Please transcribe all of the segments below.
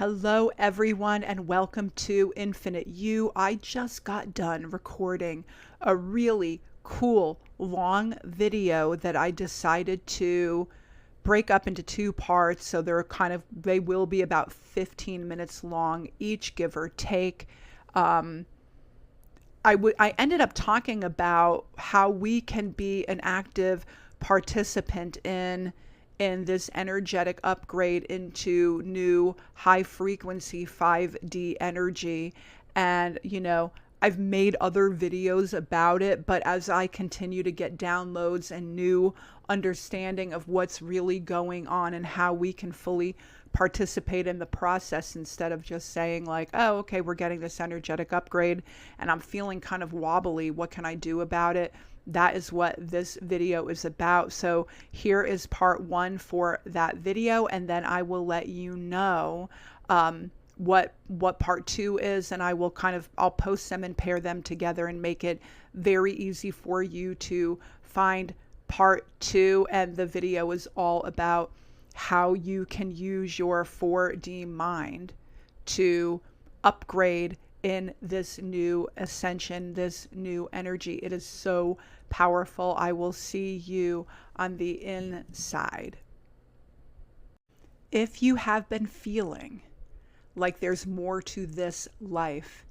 Hello, everyone, and welcome to Infinite You. I just got done recording a really cool long video that I decided to break up into two parts. So they will be about 15 minutes long each, give or take. I ended up talking about how we can be an active participant in this energetic upgrade into new high frequency 5D energy. And, I've made other videos about it, but as I continue to get downloads and new understanding of what's really going on and how we can fully participate in the process instead of just saying like, oh, okay, we're getting this energetic upgrade and I'm feeling kind of wobbly. What can I do about it? That is what this video is about. So here is part one for that video, and then I will let you know what part two is, and I'll post them and pair them together and make it very easy for you to find part two. And the video is all about how you can use your 4D mind to upgrade in this new ascension, this new energy. It is so powerful. I will see you on the inside. If you have been feeling like there's more to this life,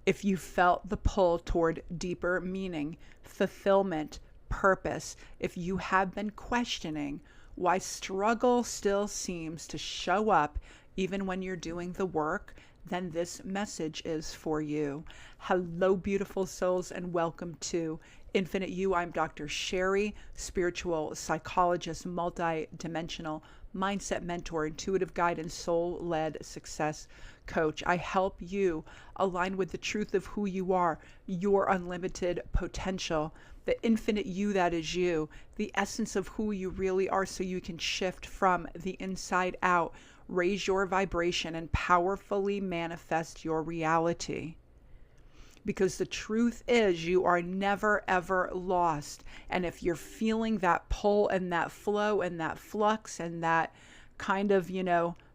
if you felt the pull toward deeper meaning, fulfillment, purpose, if you have been questioning why struggle still seems to show up even when you're doing the work, then this message is for you. Hello, beautiful souls, and welcome to Infinite You. I'm Dr. Sheri, spiritual psychologist, multidimensional mindset mentor, intuitive guide, and soul-led success coach. I help you align with the truth of who you are, your unlimited potential, the infinite you that is you, the essence of who you really are, so you can shift from the inside out, raise your vibration, and powerfully manifest your reality. Because the truth is, you are never, ever lost. And if you're feeling that pull and that flow and that flux and that kind of,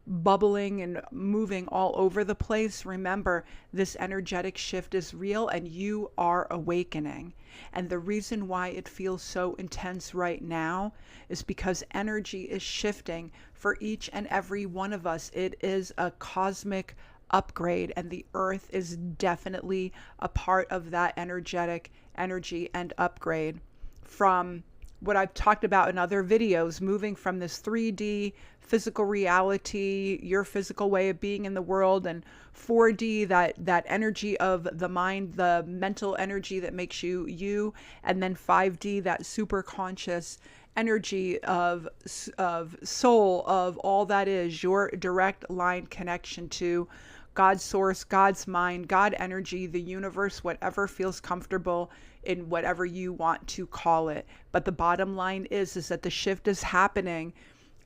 bubbling and moving all over the place, remember, this energetic shift is real and you are awakening. And the reason why it feels so intense right now is because energy is shifting for each and every one of us. It is a cosmic upgrade, and the earth is definitely a part of that energetic energy and upgrade. From what I've talked about in other videos, moving from this 3D physical reality, your physical way of being in the world, and 4D, that energy of the mind, the mental energy that makes you you, and then 5D, that super conscious energy of soul, of all that is your direct line connection to God's source, God's mind, God energy, the universe, whatever feels comfortable in whatever you want to call it. But the bottom line is that the shift is happening.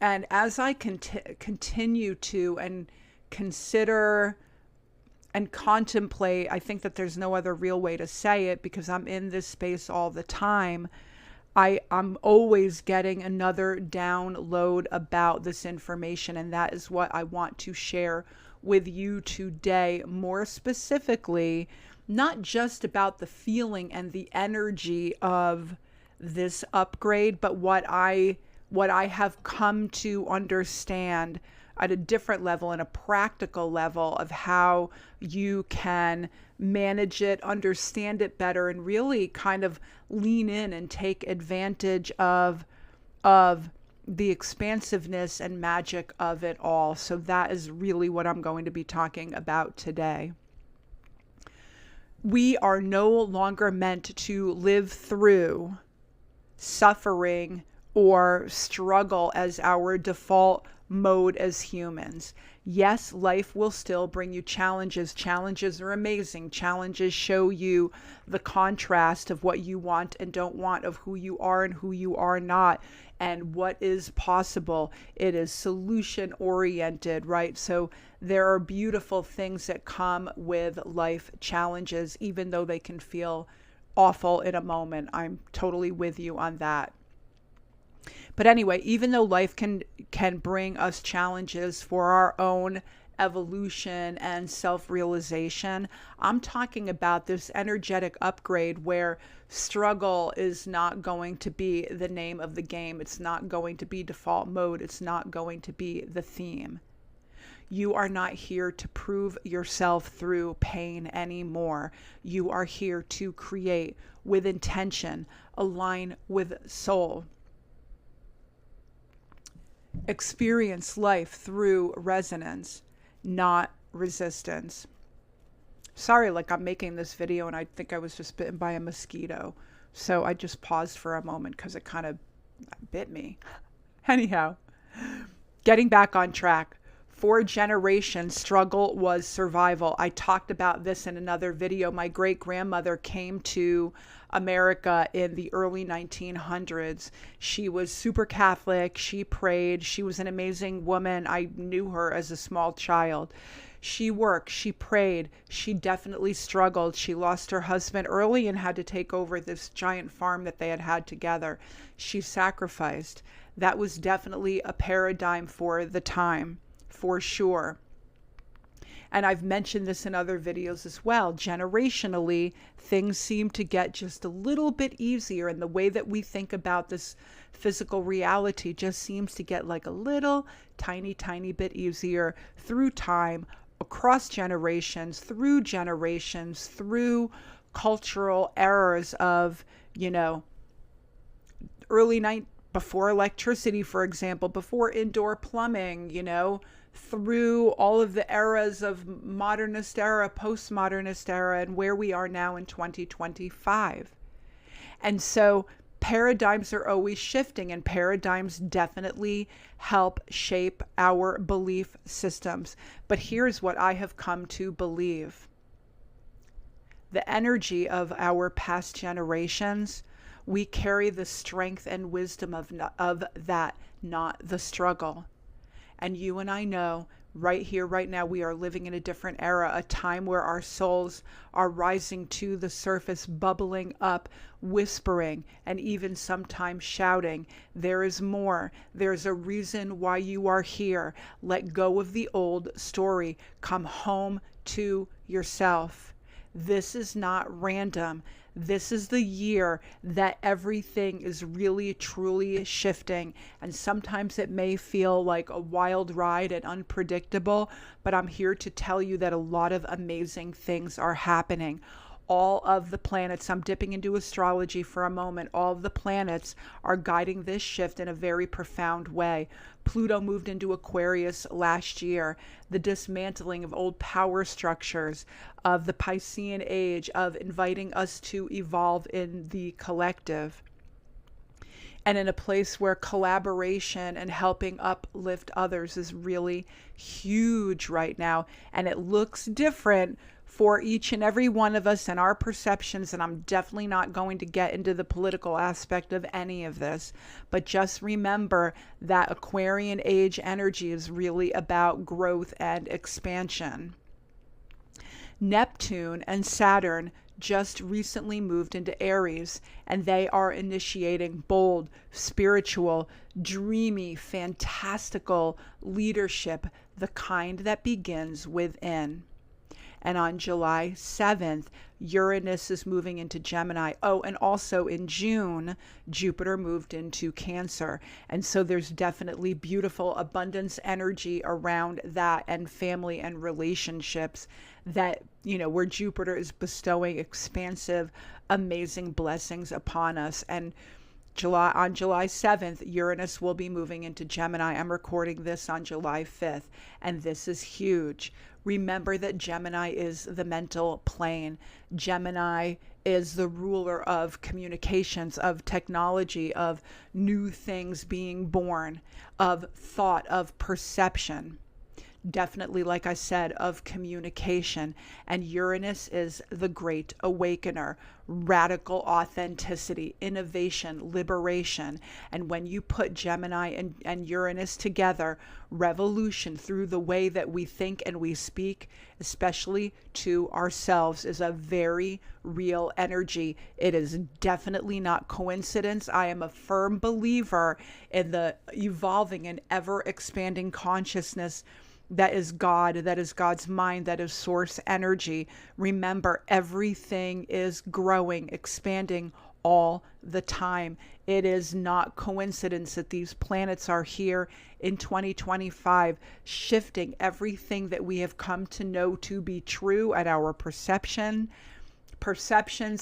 And as I continue to and consider and contemplate, I think that there's no other real way to say it because I'm in this space all the time. I'm always getting another download about this information, and that is what I want to share with you today. More specifically, not just about the feeling and the energy of this upgrade, but what I have come to understand at a different level, and a practical level of how you can manage it, understand it better, and really kind of lean in and take advantage of the expansiveness and magic of it all. So that is really what I'm going to be talking about today. We are no longer meant to live through suffering or struggle as our default mode as humans. Yes, life will still bring you challenges. Challenges are amazing. Challenges show you the contrast of what you want and don't want, of who you are and who you are not, and what is possible. It is solution oriented, right? So there are beautiful things that come with life challenges, even though they can feel awful in a moment. I'm totally with you on that. But anyway, even though life can bring us challenges for our own evolution and self-realization. I'm talking about this energetic upgrade where struggle is not going to be the name of the game. It's not going to be default mode. It's not going to be the theme. You are not here to prove yourself through pain anymore. You are here to create with intention, align with soul. Experience life through resonance, not resistance. Sorry, like I'm making this video and I think I was just bitten by a mosquito. So I just paused for a moment because it kind of bit me. Anyhow, getting back on track. For generations, struggle was survival. I talked about this in another video. My great-grandmother came to America in the early 1900s. She was super Catholic. She prayed. She was an amazing woman. I knew her as a small child. She worked. She prayed. She definitely struggled. She lost her husband early and had to take over this giant farm that they had had together. She sacrificed. That was definitely a paradigm for the time. For sure. And I've mentioned this in other videos as well. Generationally, things seem to get just a little bit easier, and the way that we think about this physical reality just seems to get like a little tiny bit easier through time, across generations, through cultural eras of, before electricity, for example, before indoor plumbing, through all of the eras of modernist era, postmodernist era, and where we are now in 2025. And so paradigms are always shifting, and paradigms definitely help shape our belief systems. But here's what I have come to believe. The energy of our past generations, we carry the strength and wisdom of that, not the struggle. And you and I know right here, right now, we are living in a different era, a time where our souls are rising to the surface, bubbling up, whispering, and even sometimes shouting. There is more. There's a reason why you are here. Let go of the old story. Come home to yourself. This is not random. This is the year that everything is really, truly shifting. And sometimes it may feel like a wild ride and unpredictable, but I'm here to tell you that a lot of amazing things are happening. All of the planets, I'm dipping into astrology for a moment, all of the planets are guiding this shift in a very profound way. Pluto moved into Aquarius last year. The dismantling of old power structures, of the Piscean age, of inviting us to evolve in the collective. And in a place where collaboration and helping uplift others is really huge right now. And it looks different for each and every one of us and our perceptions, and I'm definitely not going to get into the political aspect of any of this, but just remember that Aquarian age energy is really about growth and expansion. Neptune and Saturn just recently moved into Aries, and they are initiating bold, spiritual, dreamy, fantastical leadership, the kind that begins within. And on July 7th, Uranus is moving into Gemini. Oh, and also in June, Jupiter moved into Cancer. And so there's definitely beautiful abundance energy around that, and family and relationships that, where Jupiter is bestowing expansive, amazing blessings upon us. And on July 7th, Uranus will be moving into Gemini. I'm recording this on July 5th, and this is huge. Remember that Gemini is the mental plane. Gemini is the ruler of communications, of technology, of new things being born, of thought, of perception. Definitely, like I said, of communication. And Uranus is the great awakener, radical authenticity, innovation, liberation. And when you put Gemini and Uranus together, revolution through the way that we think and we speak, especially to ourselves, is a very real energy. It is definitely not coincidence. I am a firm believer in the evolving and ever expanding consciousness that is God, that is God's mind, that is source energy. Remember, everything is growing, expanding all the time. It is not coincidence that these planets are here in 2025, shifting everything that we have come to know to be true at our perceptions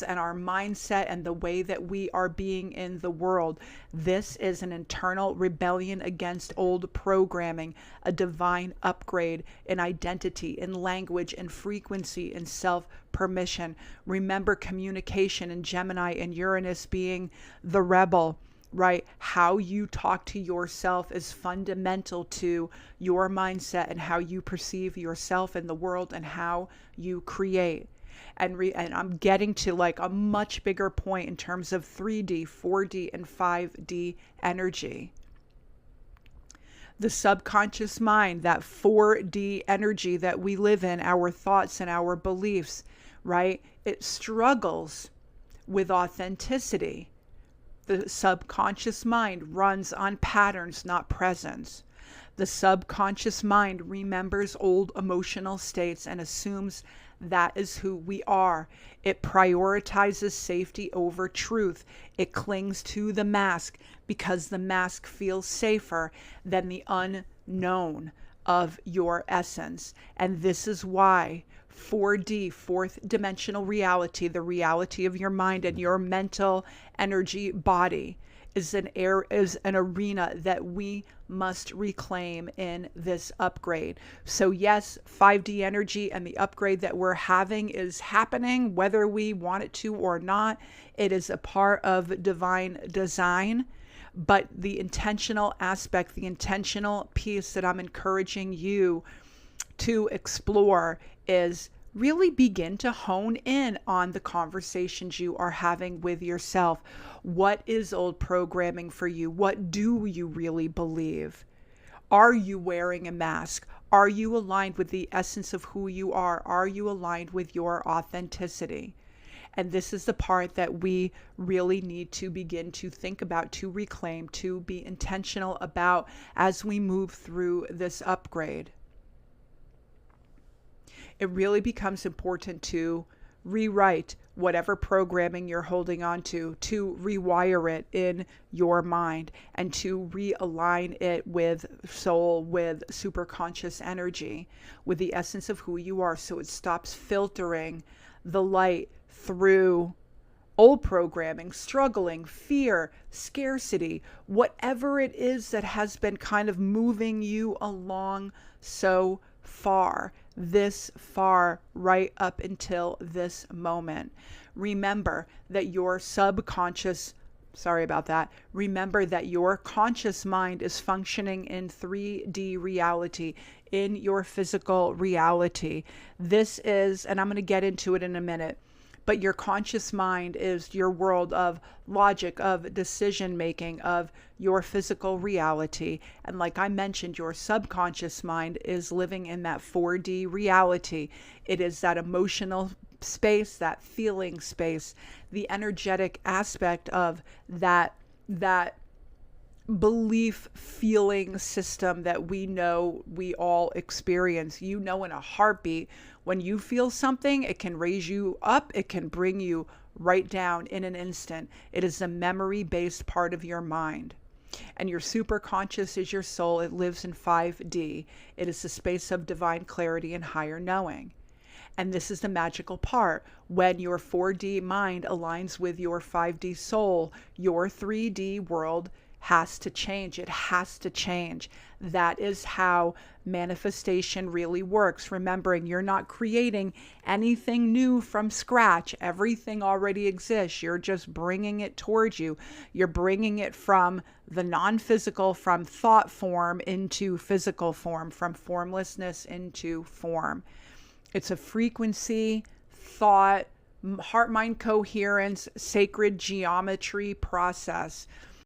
and our mindset and the way that we are being in the world. This is an internal rebellion against old programming, a divine upgrade in identity, in language, in frequency, in self-permission. Remember communication in Gemini and Uranus being the rebel, right? How you talk to yourself is fundamental to your mindset and how you perceive yourself in the world and how you create. And I'm getting to like a much bigger point in terms of 3D, 4D, and 5D energy. The subconscious mind, that 4D energy that we live in, our thoughts and our beliefs, right? It struggles with authenticity. The subconscious mind runs on patterns, not presence. The subconscious mind remembers old emotional states and assumes that is who we are. It prioritizes safety over truth. It clings to the mask because the mask feels safer than the unknown of your essence. And this is why 4D, fourth dimensional reality, the reality of your mind and your mental energy body, is an arena that we must reclaim in this upgrade. So yes, 5D energy and the upgrade that we're having is happening, whether we want it to or not. It is a part of divine design. But the intentional aspect, the intentional piece that I'm encouraging you to explore is really begin to hone in on the conversations you are having with yourself. What is old programming for you? What do you really believe? Are you wearing a mask? Are you aligned with the essence of who you are? Are you aligned with your authenticity? And this is the part that we really need to begin to think about, to reclaim, to be intentional about as we move through this upgrade. It really becomes important to rewrite whatever programming you're holding on to rewire it in your mind and to realign it with soul, with superconscious energy, with the essence of who you are, so it stops filtering the light through old programming, struggling, fear, scarcity, whatever it is that has been kind of moving you along so far, this far, right up until this moment. Remember that your remember that your conscious mind is functioning in 3D reality, in your physical reality. This is, and I'm going to get into it in a minute, but your conscious mind is your world of logic, of decision making, of your physical reality. And like I mentioned, your subconscious mind is living in that 4D reality. It is that emotional space, that feeling space, the energetic aspect of that belief feeling system that we know we all experience. You know, in a heartbeat, when you feel something, it can raise you up, it can bring you right down in an instant. It is a memory-based part of your mind. And your superconscious is your soul. It lives in 5D. It is the space of divine clarity and higher knowing. And this is the magical part. When your 4D mind aligns with your 5D soul, your 3D world has to change. It has to change. That is how manifestation really works. Remembering you're not creating anything new from scratch. Everything already exists. You're just bringing it towards you. You're bringing it from the non-physical, from thought form into physical form, from formlessness into form. It's a frequency, thought, heart-mind coherence, sacred geometry process.